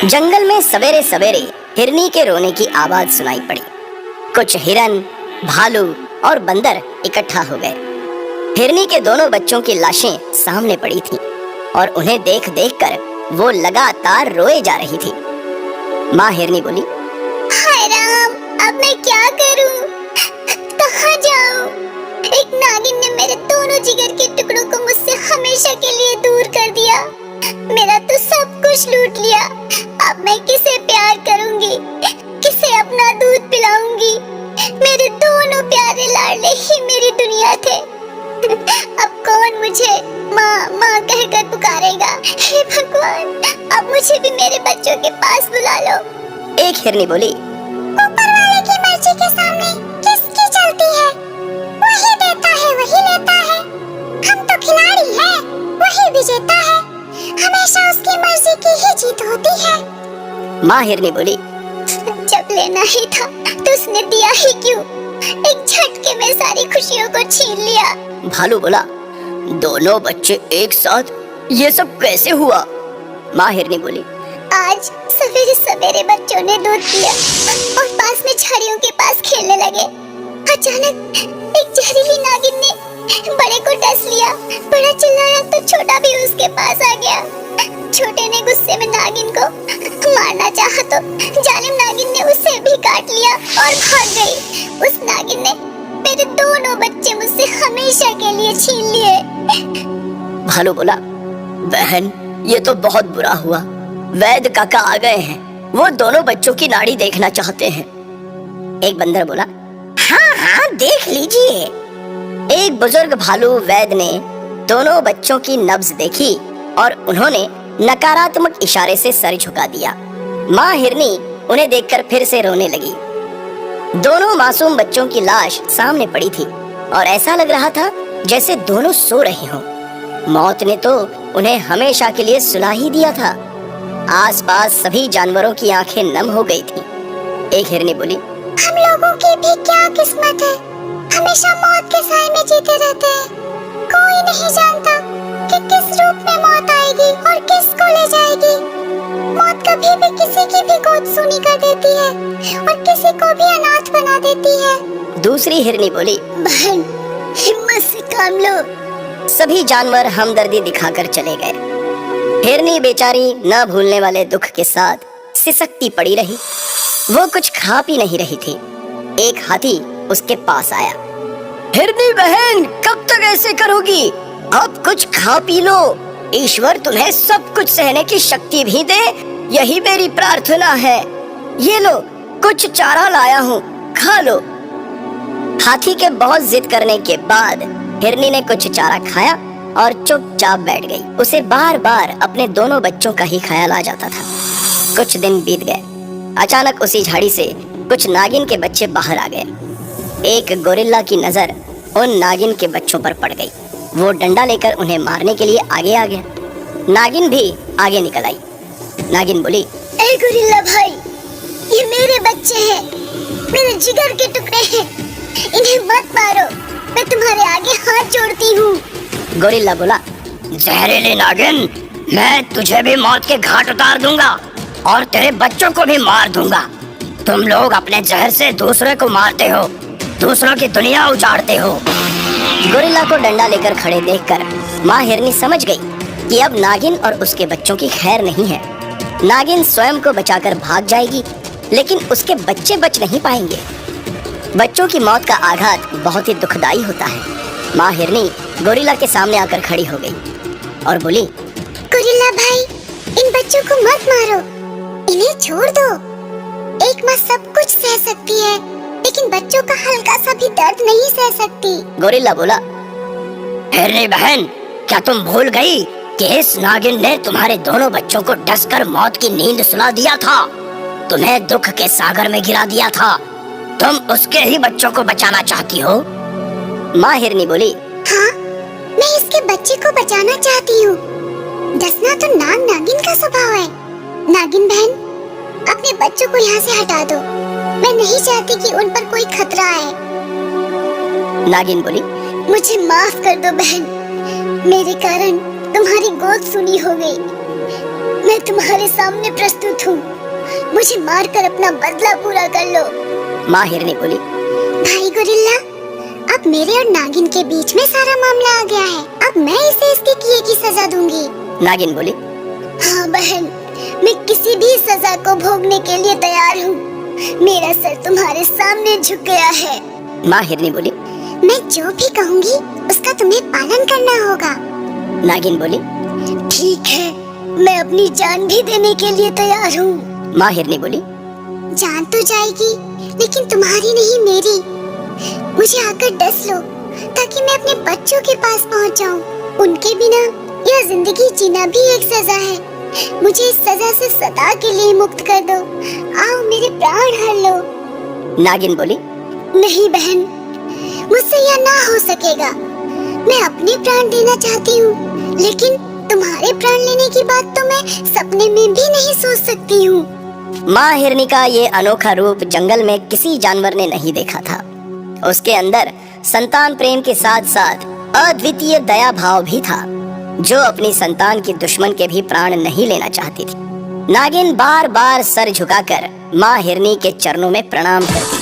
जंगल में सवेरे सवेरे हिरनी के रोने की आवाज सुनाई पड़ी। कुछ हिरन, भालू और बंदर इकट्ठा हो गए। हिरनी के दोनों बच्चों की लाशें सामने पड़ी थीं और उन्हें देख देख कर वो लगातार रोए जा रही थी। माँ हिरनी बोली, हाय राम, अब मैं क्या करूं? कहाँ जाऊं? एक नागिन ने मेरे दोनों जिगर के टुकड़ों को मुझसे हमेशा के लिए दूर कर दिया। मेरा तो सब कुछ लूट लिया। अब मैं किसे प्यार करूंगी? किसे अपना दूध पिलाऊंगी? मेरे दोनों प्यारे लाडले ही मेरी दुनिया थे। अब कौन मुझे माँ माँ कहकर पुकारेगा? हे भगवान, अब मुझे भी मेरे बच्चों के पास बुला लो। एक हिरनी बोली, ऊपर वाले की मर्जी के सामने किसकी चलती है? वही देता है, वही लेता है। हम तो खिलाड़ी हैं, वही विजेता है। हमेशा उसकी मर्जी की ही जीत होती है। माँ हिरनी बोली, जब लेना ही था तो उसने दिया ही क्यों? एक झटके में सारी खुशियों को छीन लिया। भालू बोला, दोनों बच्चे एक साथ, ये सब कैसे हुआ? माँ हिरनी बोली, आज सवेरे सवेरे बच्चों ने दूध पिया और पास में झाड़ियों के पास खेलने लगे। अचानक एक जहरीली नागिन ने बड़े को डस लिया। बड़ा चिल्लाया तो छोटा भी उसके पास आ गया। छोटे ने गुस्से में नागिन को मारना चाहा तो जालिम नागिन ने उसे भी काट लिया और भाग गई। उस नागिन ने मेरे दोनों बच्चे मुझसे हमेशा के लिए छीन लिए। भालू बोला, बहन, ये तो बहुत बुरा हुआ। वैद्य काका आ गए हैं, वो दोनों बच्चों की नाड़ी देखना चाहते हैं। एक बंदर बोला, हाँ हाँ, देख लीजिए। एक बुजुर्ग भालू वैद्य ने दोनों बच्चों की नब्ज देखी और उन्होंने नकारात्मक इशारे से सर झुका दिया। माँ हिरनी उन्हें देखकर फिर से रोने लगी। दोनों मासूम बच्चों की लाश सामने पड़ी थी और ऐसा लग रहा था जैसे दोनों सो रहे हों। मौत ने तो उन्हें हमेशा के लिए सुला ही दिया था। आसपास सभी जानवरों की आंखें नम हो गई थीं। एक हिरनी बोली, हम लोगों की भी क्या किस्मत है, हमेशा मौत के साए में जीते रहते हैं। कोई नहीं जानता कि किस रूप में मौत आएगी और किसको ले जाएगी। मौत कभी भी किसी की भी गोद सूनी कर देती है और किसी को भी अनाथ बना देती है। दूसरी हिरनी बोली, बहन, हिम्मत से काम लो। सभी जानवर हमदर्दी दिखाकर चले गए। हिरनी बेचारी न भूलने वाले दुख के साथ सिसकती पड़ी रही। वो कुछ खा पी नहीं रही थी। एक हाथी उसके पास आया। हिरनी बहन, कब तक ऐसे करोगी? अब कुछ खा पी लो। ईश्वर तुम्हें सब कुछ सहने की शक्ति भी दे, यही मेरी प्रार्थना है। ये लो, कुछ चारा लाया हूँ, खा लो। हाथी के बहुत जिद करने के बाद हिरनी ने कुछ चारा खाया और चुपचाप बैठ गई। उसे बार बार अपने दोनों बच्चों का ही ख्याल आ जाता था। कुछ दिन बीत गए। अचानक उसी झाड़ी से कुछ नागिन के बच्चे बाहर आ गए। एक गोरिल्ला की नजर उन नागिन के बच्चों पर पड़ गई। वो डंडा लेकर उन्हें मारने के लिए आगे आ गया। नागिन भी आगे निकल आई। नागिन बोली, ए गोरिल्ला भाई, ये मेरे बच्चे हैं, मेरे जिगर के टुकड़े हैं, इन्हें मत मारो, मैं तुम्हारे आगे हाथ जोड़ती हूँ। गोरिल्ला बोला, जहरीली नागिन, मैं तुझे भी मौत के घाट उतार दूंगा और तेरे बच्चों को भी मार दूंगा। तुम लोग अपने जहर से दूसरे को मारते हो, दूसरों की दुनिया उजाड़ते हो। गोरिल्ला को डंडा लेकर खड़े देखकर माँ हिरनी समझ गई कि अब नागिन और उसके बच्चों की खैर नहीं है। नागिन स्वयं को बचाकर भाग जाएगी, लेकिन उसके बच्चे बच नहीं पाएंगे। बच्चों की मौत का आघात बहुत ही दुखदाई होता है। माँ हिरनी गोरिल्ला के सामने आकर खड़ी हो गई और बोली, गोरिल्ला भाई, इन बच्चों को मत मारो, इन्हें छोड़ दो। एक माँ सब कुछ सह सकती है, लेकिन बच्चों का हल्का सा भी दर्द नहीं सह सकती। गोरिल्ला बोला, हिरनी बहन, क्या तुम भूल गई कि इस नागिन ने तुम्हारे दोनों बच्चों को डसकर मौत की नींद सुला दिया था, तुम्हें दुख के सागर में गिरा दिया था। तुम उसके ही बच्चों को बचाना चाहती हो? माँ हिरनी बोली, हाँ, मैं इसके बच्चे को बचाना चाहती हूँ। डसना तो नाग नागिन का स्वभाव है। नागिन बहन, अपने बच्चों को यहाँ से हटा दो। मैं नहीं चाहती कि उन पर कोई खतरा आए। नागिन बोली, मुझे माफ कर दो बहन, मेरे कारण तुम्हारी गोद सुनी हो गई। मैं तुम्हारे सामने प्रस्तुत हूँ। मुझे मारकर अपना बदला पूरा कर लो। माँ हिरनी बोली। भाई गोरिल्ला, अब मेरे और नागिन के बीच में सारा मामला आ गया है। अब मैं इसे इसके किए की सजा दूंगी। नागिन बोली। हाँ बहन, मैं किसी भी सजा को भोगने के लिए तैयार हूँ। मेरा सर तुम्हारे सामने झुक गया है। माँ हिरनी बोली। मैं जो भी कहूँगी उसका तुम्हें पालन करना होगा। नागिन बोली। ठीक है, मैं अपनी जान भी देने के लिए तैयार हूँ। माँ हिरनी बोली। जान तो जाएगी, लेकिन तुम्हारी नहीं मेरी। मुझे आकर डस लो ताकि मैं अपने बच्चों के पास पहुँच जाऊँ। उनके बिना यह जिंदगी जीना भी एक सजा है। मुझे इस सजा से सदा के लिए मुक्त कर दो। आओ मेरे प्राण हर लो। नागिन बोली। नहीं बहन, मुझसे यह ना हो सकेगा। मैं अपने प्राण देना चाहती हूँ, लेकिन तुम्हारे प्राण लेने की बात तो मैं सपने में भी नहीं सोच सकती हूँ। माँ हिरनी का ये अनोखा रूप जंगल में किसी जानवर ने नहीं देखा था। उसके अंदर संतान प्रेम के साथ साथ अद्वितीय दया भाव भी था, जो अपनी संतान की दुश्मन के भी प्राण नहीं लेना चाहती थी। नागिन बार बार सर झुकाकर माँ हिरनी के चरणों में प्रणाम करती